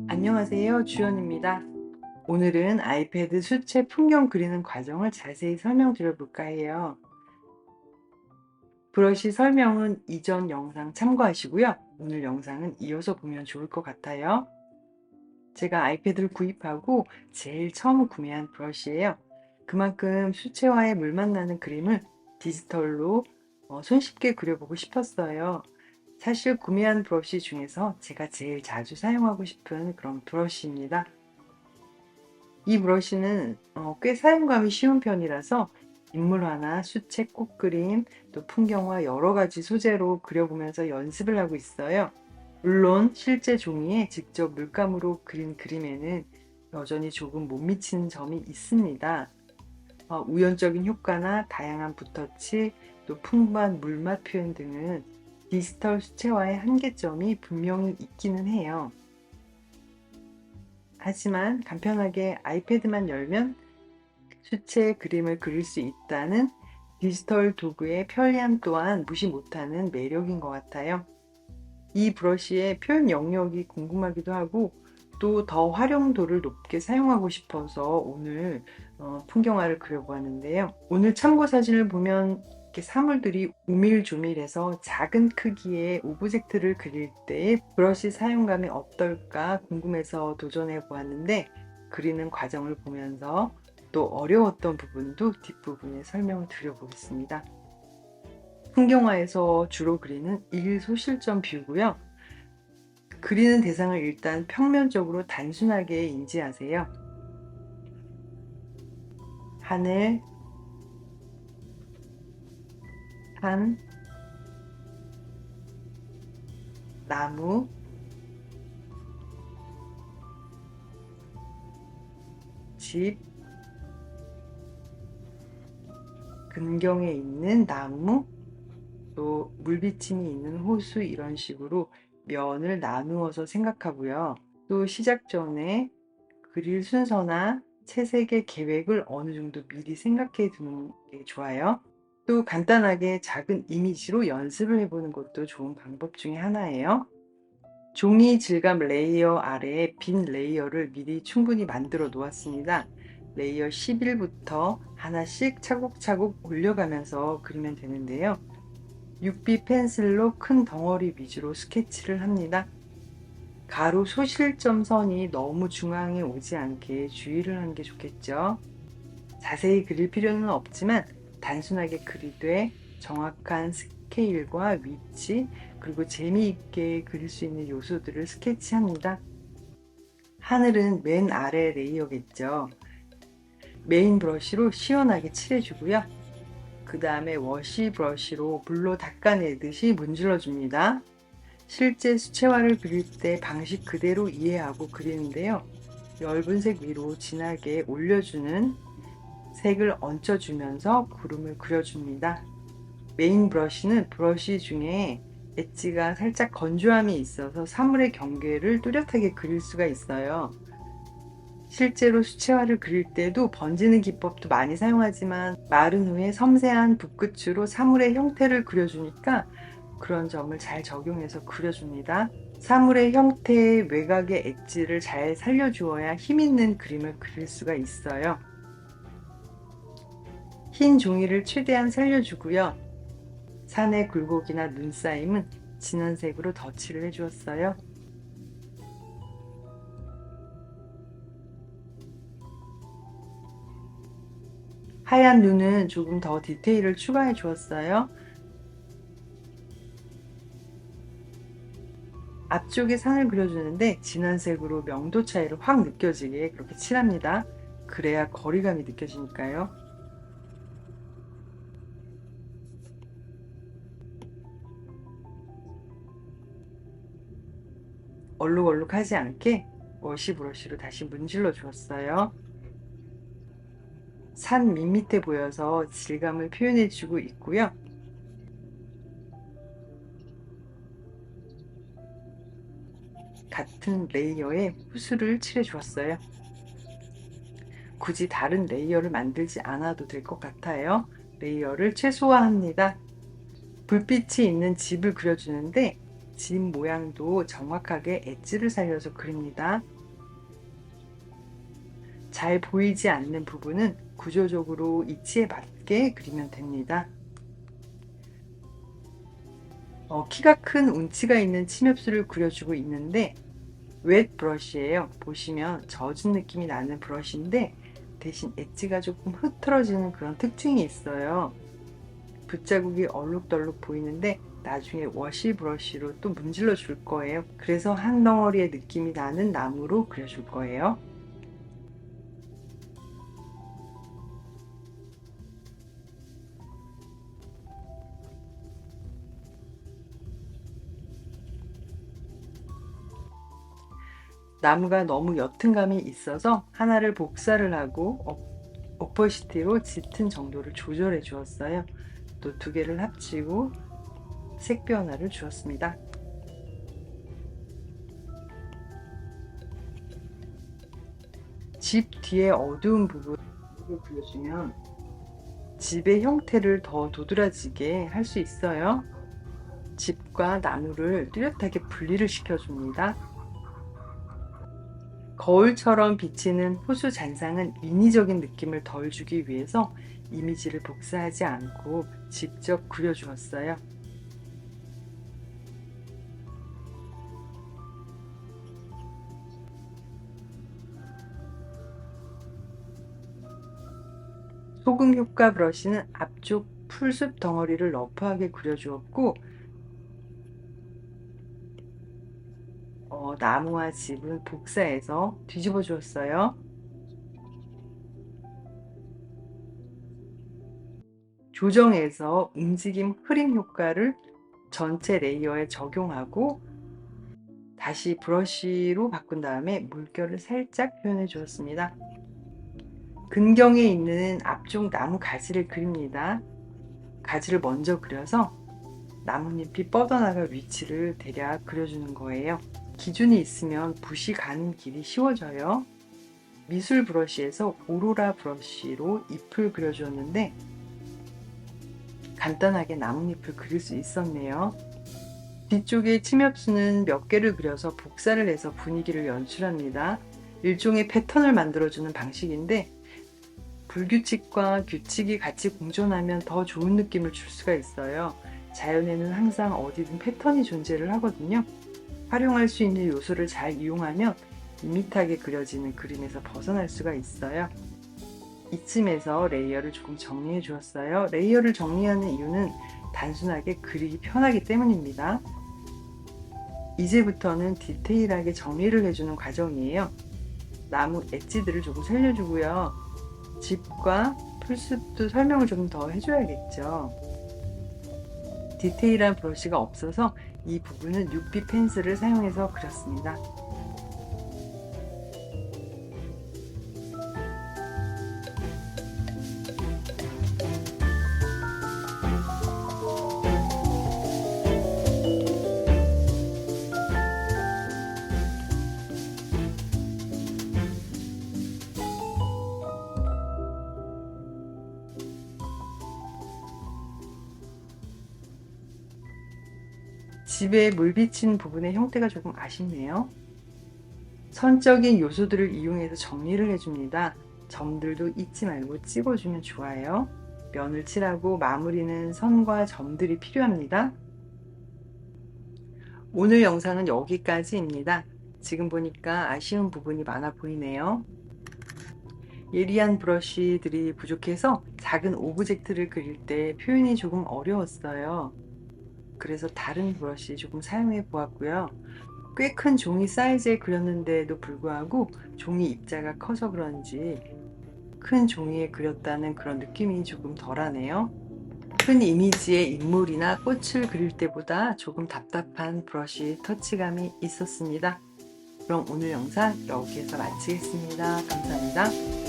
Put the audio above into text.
안녕하세요, 주연입니다. 오늘은 아이패드 수채 풍경 그리는 과정을 자세히 설명드려 볼까 해요. 브러쉬 설명은 이전 영상 참고하시고요. 오늘 영상은 이어서 보면 좋을 것 같아요. 제가 아이패드를 구입하고 제일 처음 구매한 브러쉬예요. 그만큼 수채화에 물 만나는 그림을 디지털로 손쉽게 그려보고 싶었어요. 사실 구매한 브러쉬 중에서 제가 제일 자주 사용하고 싶은 그런 브러쉬입니다. 이 브러쉬는 꽤 사용감이 쉬운 편이라서 인물화나 수채 꽃그림, 또 풍경화 여러 가지 소재로 그려보면서 연습을 하고 있어요. 물론 실제 종이에 직접 물감으로 그린 그림에는 여전히 조금 못 미치는 점이 있습니다. 우연적인 효과나 다양한 붓터치, 또 풍부한 물맛 표현 등은 디지털 수채화의 한계점이 분명히 있기는 해요. 하지만 간편하게 아이패드만 열면 수채 그림을 그릴 수 있다는 디지털 도구의 편리함 또한 무시 못하는 매력인 것 같아요. 이 브러쉬의 표현 영역이 궁금하기도 하고 또 더 활용도를 높게 사용하고 싶어서 오늘 풍경화를 그려보았는데요. 오늘 참고 사진을 보면 이렇게 사물들이 우밀조밀해서 작은 크기의 오브젝트를 그릴 때 브러쉬 사용감이 어떨까 궁금해서 도전해 보았는데 그리는 과정을 보면서 또 어려웠던 부분도 뒷부분에 설명을 드려보겠습니다. 풍경화에서 주로 그리는 일소실점 뷰고요. 그리는 대상을 일단 평면적으로 단순하게 인지하세요. 하늘, 산, 나무, 집, 근경에 있는 나무, 또 물비침이 있는 호수 이런 식으로 면을 나누어서 생각하고요. 또 시작 전에 그릴 순서나 채색의 계획을 어느 정도 미리 생각해 두는 게 좋아요. 또 간단하게 작은 이미지로 연습을 해보는 것도 좋은 방법 중에 하나예요. 종이 질감 레이어 아래에 빈 레이어를 미리 충분히 만들어 놓았습니다. 레이어 11부터 하나씩 차곡차곡 올려가면서 그리면 되는데요. 6B 펜슬로 큰 덩어리 위주로 스케치를 합니다. 가로 소실점 선이 너무 중앙에 오지 않게 주의를 하는 게 좋겠죠. 자세히 그릴 필요는 없지만 단순하게 그리되 정확한 스케일과 위치 그리고 재미있게 그릴 수 있는 요소들을 스케치합니다. 하늘은 맨 아래 레이어겠죠. 메인 브러쉬로 시원하게 칠해주고요. 그 다음에 워시 브러쉬로 물로 닦아내듯이 문질러 줍니다. 실제 수채화를 그릴 때 방식 그대로 이해하고 그리는데요. 엷은 색 위로 진하게 올려주는 색을 얹혀주면서 구름을 그려줍니다. 메인 브러쉬는 브러쉬 중에 엣지가 살짝 건조함이 있어서 사물의 경계를 뚜렷하게 그릴 수가 있어요. 실제로 수채화를 그릴 때도 번지는 기법도 많이 사용하지만 마른 후에 섬세한 붓끝으로 사물의 형태를 그려주니까 그런 점을 잘 적용해서 그려줍니다. 사물의 형태의 외곽의 엣지를 잘 살려주어야 힘있는 그림을 그릴 수가 있어요. 흰 종이를 최대한 살려주고요. 산의 굴곡이나 눈싸임은 진한 색으로 덧칠을 해주었어요. 하얀 눈은 조금 더 디테일을 추가해 주었어요. 앞쪽에 산을 그려주는데 진한 색으로 명도 차이를 확 느껴지게 그렇게 칠합니다. 그래야 거리감이 느껴지니까요. 얼룩얼룩하지 않게 워시 브러쉬로 다시 문질러 주었어요. 산 밋밋해 보여서 질감을 표현해주고 있고요. 같은 레이어에 후수를 칠해 주었어요. 굳이 다른 레이어를 만들지 않아도 될 것 같아요. 레이어를 최소화합니다. 불빛이 있는 집을 그려주는데 집 모양도 정확하게 엣지를 살려서 그립니다. 잘 보이지 않는 부분은 구조적으로 이치에 맞게 그리면 됩니다. 키가 큰 운치가 있는 침엽수를 그려주고 있는데 웻 브러쉬예요. 보시면 젖은 느낌이 나는 브러쉬인데 대신 엣지가 조금 흐트러지는 그런 특징이 있어요. 붓자국이 얼룩덜룩 보이는데 나중에 워시 브러쉬로 또 문질러 줄 거예요. 그래서 한 덩어리의 느낌이 나는 나무로 그려줄 거예요. 나무가 너무 옅은 감이 있어서 하나를 복사를 하고 오퍼시티로 짙은 정도를 조절해 주었어요. 또 두 개를 합치고 색 변화를 주었습니다. 집 뒤에 어두운 부분을 그려주면 집의 형태를 더 도드라지게 할 수 있어요. 집과 나무를 뚜렷하게 분리를 시켜줍니다. 거울처럼 비치는 호수 잔상은 인위적인 느낌을 덜 주기 위해서 이미지를 복사하지 않고 직접 그려주었어요. 소금 효과 브러쉬는 앞쪽 풀숲 덩어리를 러프하게 그려주었고 나무와 집은 복사해서 뒤집어 주었어요. 조정해서 움직임 흐림 효과를 전체 레이어에 적용하고 다시 브러쉬로 바꾼 다음에 물결을 살짝 표현해 주었습니다. 근경에 있는 앞쪽 나무 가지를 그립니다. 가지를 먼저 그려서 나뭇잎이 뻗어나갈 위치를 대략 그려주는 거예요. 기준이 있으면 붓이 가는 길이 쉬워져요. 미술 브러쉬에서 오로라 브러쉬로 잎을 그려주었는데 간단하게 나뭇잎을 그릴 수 있었네요. 뒤쪽에 침엽수는 몇 개를 그려서 복사를 해서 분위기를 연출합니다. 일종의 패턴을 만들어주는 방식인데 불규칙과 규칙이 같이 공존하면 더 좋은 느낌을 줄 수가 있어요. 자연에는 항상 어디든 패턴이 존재를 하거든요. 활용할 수 있는 요소를 잘 이용하면 밋밋하게 그려지는 그림에서 벗어날 수가 있어요. 이쯤에서 레이어를 조금 정리해 주었어요. 레이어를 정리하는 이유는 단순하게 그리기 편하기 때문입니다. 이제부터는 디테일하게 정리를 해주는 과정이에요. 나무 엣지들을 조금 살려주고요. 집과 풀숲도 설명을 좀 더 해줘야겠죠. 디테일한 브러쉬가 없어서 이 부분은 6B 펜슬을 사용해서 그렸습니다. 집에 물 비친 부분의 형태가 조금 아쉽네요. 선적인 요소들을 이용해서 정리를 해줍니다. 점들도 잊지 말고 찍어주면 좋아요. 면을 칠하고 마무리는 선과 점들이 필요합니다. 오늘 영상은 여기까지입니다. 지금 보니까 아쉬운 부분이 많아 보이네요. 예리한 브러쉬들이 부족해서 작은 오브젝트를 그릴 때 표현이 조금 어려웠어요. 그래서 다른 브러쉬 조금 사용해 보았고요. 꽤 큰 종이 사이즈에 그렸는데도 불구하고 종이 입자가 커서 그런지 큰 종이에 그렸다는 그런 느낌이 조금 덜하네요. 큰 이미지의 인물이나 꽃을 그릴 때보다 조금 답답한 브러쉬 터치감이 있었습니다. 그럼 오늘 영상 여기에서 마치겠습니다. 감사합니다.